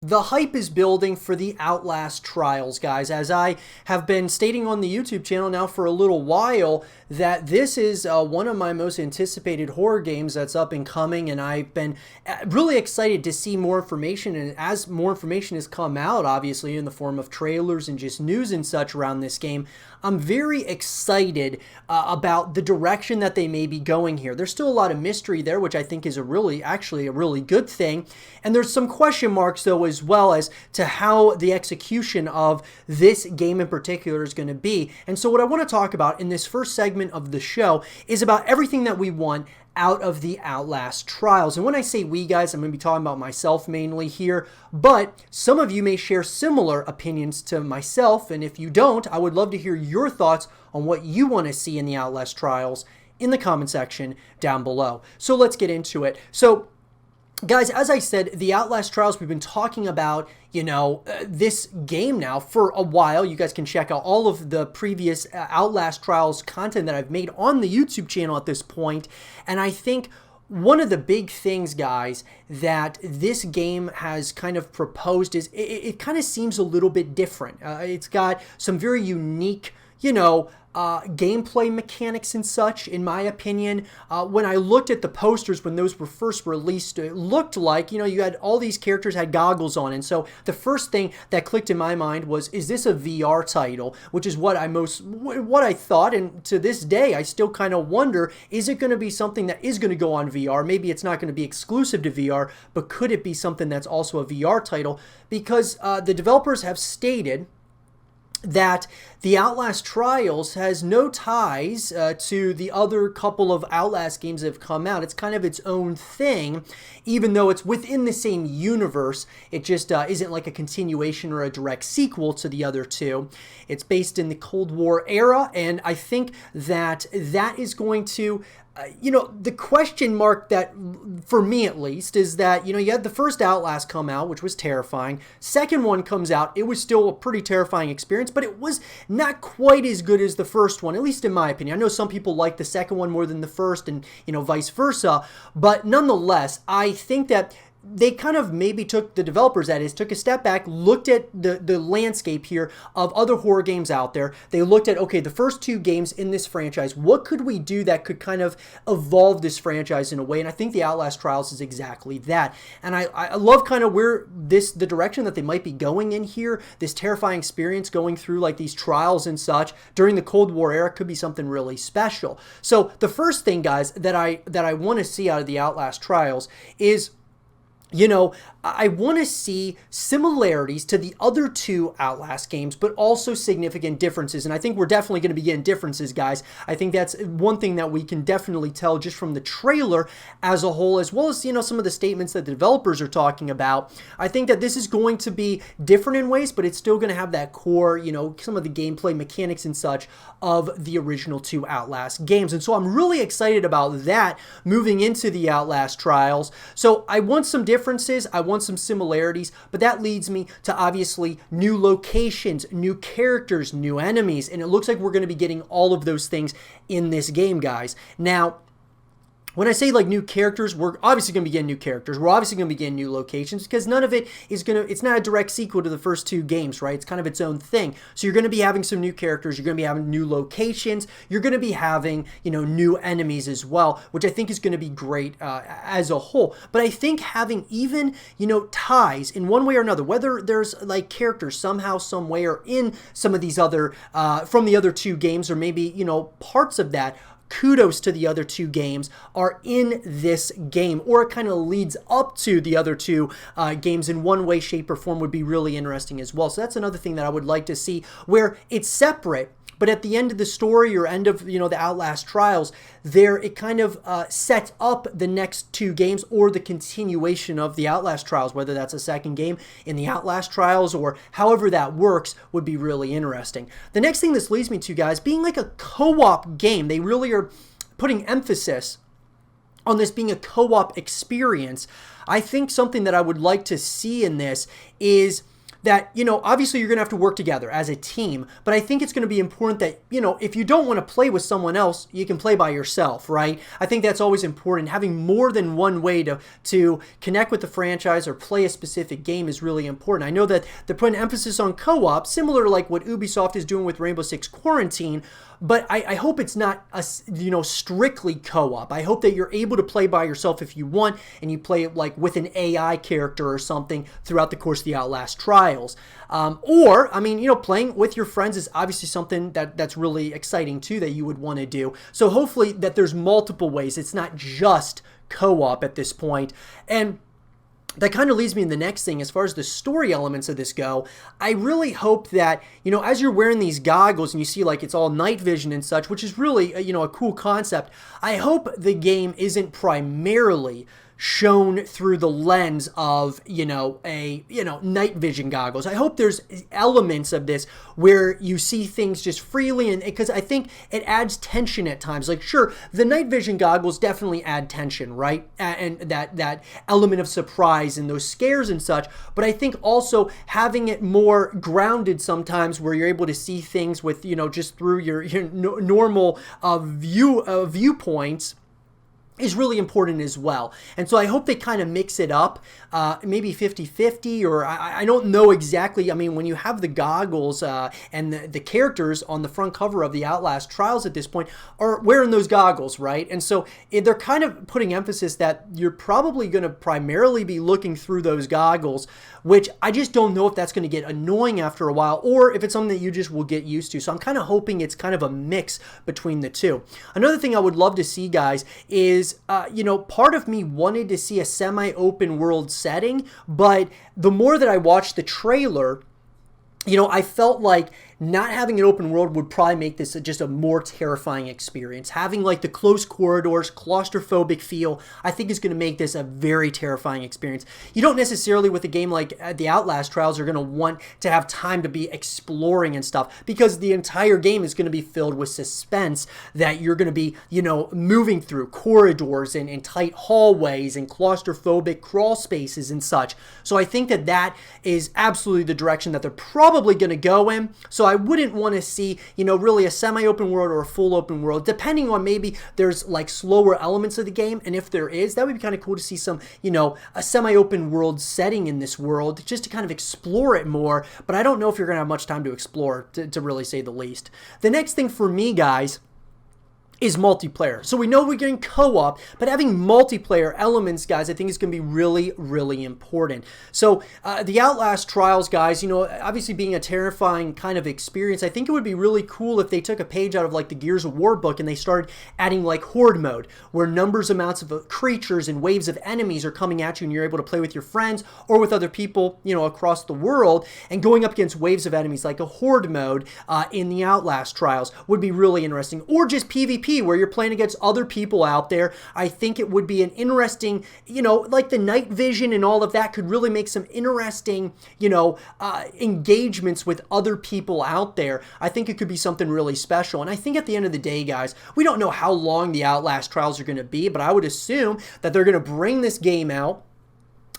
The hype is building for the Outlast Trials, guys, as I have been stating on the YouTube channel now for a little while that this is one of my most anticipated horror games that's up and coming, and I've been really excited to see more information. And as more information has come out, obviously in the form of trailers and just news and such around this game, I'm very excited about the direction that they may be going here. There's still a lot of mystery there, which I think is actually a really good thing. And there's some question marks, though, as well as to how the execution of this game in particular is going to be. And so what I want to talk about in this first segment of the show is about everything that we want out of the Outlast Trials. And when I say we, guys, I'm going to be talking about myself mainly here, but some of you may share similar opinions to myself, and if you don't, I would love to hear your thoughts on what you want to see in the Outlast Trials in the comment section down below. So let's get into it. So guys, as I said, the Outlast Trials, we've been talking about, this game now for a while. You guys can check out all of the previous Outlast Trials content that I've made on the YouTube channel at this point. And I think one of the big things, guys, that this game has kind of proposed is it kind of seems a little bit different. It's got some very unique, gameplay mechanics and such, in my opinion. When I looked at the posters when those were first released, it looked like, you had all these characters had goggles on. And so the first thing that clicked in my mind was, is this a VR title? Which is what I thought. And to this day, I still kind of wonder, is it going to be something that is going to go on VR? Maybe it's not going to be exclusive to VR, but could it be something that's also a VR title? Because the developers have stated that the Outlast Trials has no ties to the other couple of Outlast games that have come out. It's kind of its own thing, even though it's within the same universe. It just isn't like a continuation or a direct sequel to the other two. It's based in the Cold War era, and I think that is going to the question mark that, for me at least, is that, you had the first Outlast come out, which was terrifying. Second one comes out, it was still a pretty terrifying experience, but it was not quite as good as the first one, at least in my opinion. I know some people like the second one more than the first, and, vice versa, but nonetheless, I think that they kind of maybe took a step back, looked at the landscape here of other horror games out there. They looked at, okay, the first two games in this franchise, what could we do that could kind of evolve this franchise in a way? And I think the Outlast Trials is exactly that. And I love kind of where the direction that they might be going in here, this terrifying experience going through like these trials and such during the Cold War era could be something really special. So the first thing, guys, that I want to see out of the Outlast Trials is, I want to see similarities to the other two Outlast games, but also significant differences. And I think we're definitely going to be getting differences, guys. I think that's one thing that we can definitely tell just from the trailer as a whole, as well as, some of the statements that the developers are talking about. I think that this is going to be different in ways, but it's still going to have that core, some of the gameplay mechanics and such of the original two Outlast games. And so I'm really excited about that moving into the Outlast Trials. So I want some differences. I want some similarities, but that leads me to obviously new locations, new characters, new enemies, and it looks like we're going to be getting all of those things in this game, guys. Now, when I say like new characters, we're obviously going to be getting new characters. We're obviously going to be getting new locations because none of it is it's not a direct sequel to the first two games, right? It's kind of its own thing. So you're going to be having some new characters. You're going to be having new locations. You're going to be having, new enemies as well, which I think is going to be great as a whole. But I think having even, ties in one way or another, whether there's like characters somehow, some way, or in some of these other, from the other two games, or maybe, parts of that, kudos to the other two games are in this game, or it kind of leads up to the other two games in one way, shape, or form would be really interesting as well. So that's another thing that I would like to see, where it's separate, but at the end of the story or end of, the Outlast Trials, it kind of sets up the next two games or the continuation of the Outlast Trials, whether that's a second game in the Outlast Trials or however that works would be really interesting. The next thing this leads me to, guys, being like a co-op game, they really are putting emphasis on this being a co-op experience. I think something that I would like to see in this is that, you know, obviously you're going to have to work together as a team, but I think it's going to be important that, you know, if you don't want to play with someone else, you can play by yourself, right? I think that's always important. Having more than one way to connect with the franchise or play a specific game is really important. I know that they're putting emphasis on co-op, similar to like what Ubisoft is doing with Rainbow Six Quarantine, but I hope it's not, you know, strictly co-op. I hope that you're able to play by yourself if you want, and you play like with an AI character or something throughout the course of the Outlast trials. Or, I mean, you know, playing with your friends is obviously something that's really exciting too that you would want to do. So hopefully that there's multiple ways. It's not just co-op at this point. And that kind of leads me to the next thing. As far as the story elements of this go, I really hope that, you know, as you're wearing these goggles and you see like it's all night vision and such, which is really, you know, a cool concept, I hope the game isn't primarily shown through the lens of, you know, night vision goggles. I hope there's elements of this where you see things just freely, and because I think it adds tension at times. Like, sure, the night vision goggles definitely add tension, right? And that element of surprise and those scares and such. But I think also having it more grounded sometimes, where you're able to see things with, you know, just through your normal viewpoints, is really important as well. And so I hope they kind of mix it up, maybe 50-50, or I don't know exactly. I mean, when you have the goggles and the characters on the front cover of the Outlast trials at this point are wearing those goggles, right? And so they're kind of putting emphasis that you're probably going to primarily be looking through those goggles, which I just don't know if that's going to get annoying after a while, or if it's something that you just will get used to. So I'm kind of hoping it's kind of a mix between the two. Another thing I would love to see, guys, is you know, part of me wanted to see a semi-open world setting, but the more that I watched the trailer, you know, I felt like not having an open world would probably make this just a more terrifying experience. Having like the close corridors, claustrophobic feel, I think is going to make this a very terrifying experience. You don't necessarily, with a game like the Outlast trials, are going to want to have time to be exploring and stuff, because the entire game is going to be filled with suspense that you're going to be, you know, moving through corridors and tight hallways and claustrophobic crawl spaces and such. So I think that that is absolutely the direction that they're probably going to go in. So I wouldn't want to see, you know, really a semi-open world or a full open world, depending on maybe there's like slower elements of the game. And if there is, that would be kind of cool to see some, you know, a semi-open world setting in this world just to kind of explore it more. But I don't know if you're going to have much time to explore, to really say the least. The next thing for me, guys, is multiplayer. So we know we're getting co-op, but having multiplayer elements, guys, I think is going to be really, really important. So the Outlast trials, guys, you know, obviously being a terrifying kind of experience, I think it would be really cool if they took a page out of like the Gears of War book and they started adding like Horde Mode, where amounts of creatures and waves of enemies are coming at you, and you're able to play with your friends or with other people, you know, across the world, and going up against waves of enemies like a Horde Mode in the Outlast trials would be really interesting. Or just PvP, where you're playing against other people out there. I think it would be an interesting, you know, like the night vision and all of that could really make some interesting, you know, engagements with other people out there. I think it could be something really special. And I think at the end of the day, guys, we don't know how long the Outlast trials are going to be, but I would assume that they're going to bring this game out.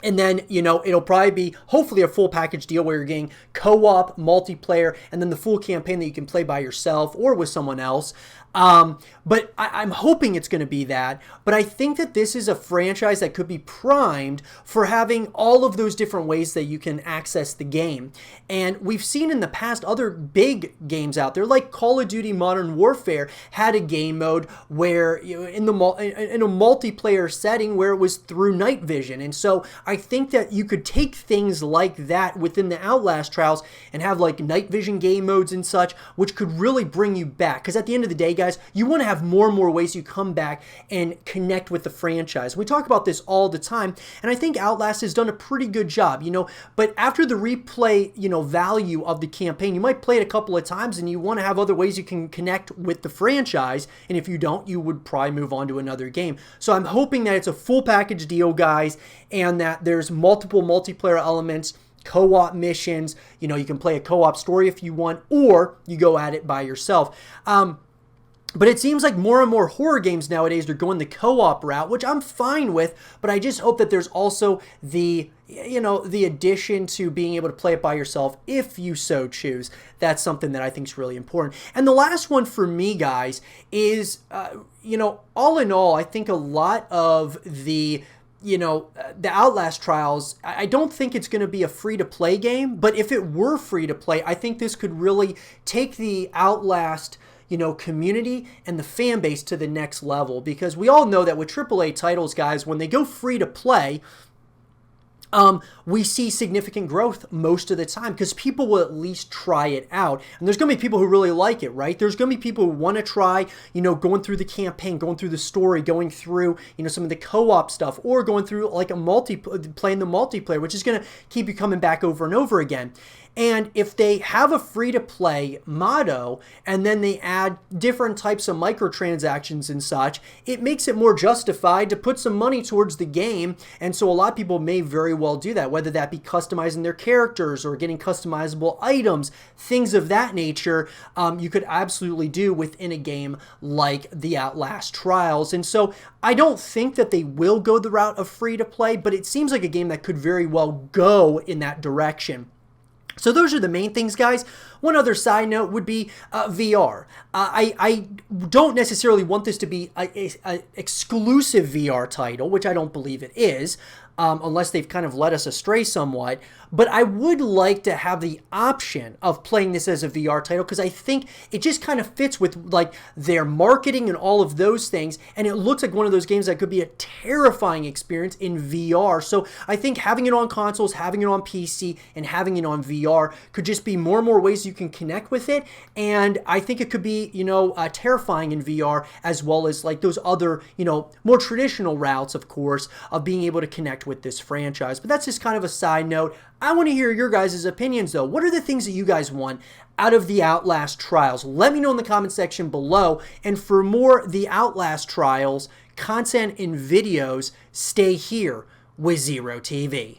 And then, you know, it'll probably be hopefully a full package deal where you're getting co-op, multiplayer, and then the full campaign that you can play by yourself or with someone else. But I'm hoping it's going to be that. But I think that this is a franchise that could be primed for having all of those different ways that you can access the game. And we've seen in the past other big games out there, like Call of Duty Modern Warfare had a game mode where, you know, in a multiplayer setting where it was through night vision. And so I think that you could take things like that within the Outlast trials and have like night vision game modes and such, which could really bring you back. Because at the end of the day, guys, you want to have more and more ways you come back and connect with the franchise. We talk about this all the time, and I think Outlast has done a pretty good job, you know, but after the replay, you know, value of the campaign, you might play it a couple of times and you want to have other ways you can connect with the franchise, and if you don't, you would probably move on to another game. So I'm hoping that it's a full package deal, guys, and that there's multiple multiplayer elements, co-op missions, you know, you can play a co-op story if you want, or you go at it by yourself. But it seems like more and more horror games nowadays are going the co-op route, which I'm fine with, but I just hope that there's also the, you know, the addition to being able to play it by yourself if you so choose. That's something that I think is really important. And the last one for me, guys, is, you know, all in all, I think a lot of the the Outlast trials, I don't think it's going to be a free-to-play game, but if it were free-to-play, I think this could really take the Outlast, you know, community and the fan base to the next level, because we all know that with AAA titles, guys, when they go free-to-play, we see significant growth most of the time because people will at least try it out. And there's going to be people who really like it, right? There's going to be people who want to try, you know, going through the campaign, going through the story, going through, you know, some of the co-op stuff, or going through like playing the multiplayer, which is going to keep you coming back over and over again. And if they have a free-to-play motto and then they add different types of microtransactions and such, it makes it more justified to put some money towards the game. And so a lot of people may very well do that, whether that be customizing their characters or getting customizable items, things of that nature. You could absolutely do within a game like the Outlast Trials. And so I don't think that they will go the route of free-to-play, but it seems like a game that could very well go in that direction. So those are the main things, guys. One other side note would be VR. I don't necessarily want this to be an exclusive VR title, which I don't believe it is, unless they've kind of led us astray somewhat. But I would like to have the option of playing this as a VR title because I think it just kind of fits with like their marketing and all of those things. And it looks like one of those games that could be a terrifying experience in VR. So I think having it on consoles, having it on PC, and having it on VR could just be more and more ways you can connect with it. And I think it could be, you know, terrifying in VR as well as like those other, you know, more traditional routes, of course, of being able to connect with this franchise. But that's just kind of a side note. I want to hear your guys' opinions, though. What are the things that you guys want out of the Outlast Trials? Let me know in the comment section below. And for more The Outlast Trials content and videos, stay here with Zero TV.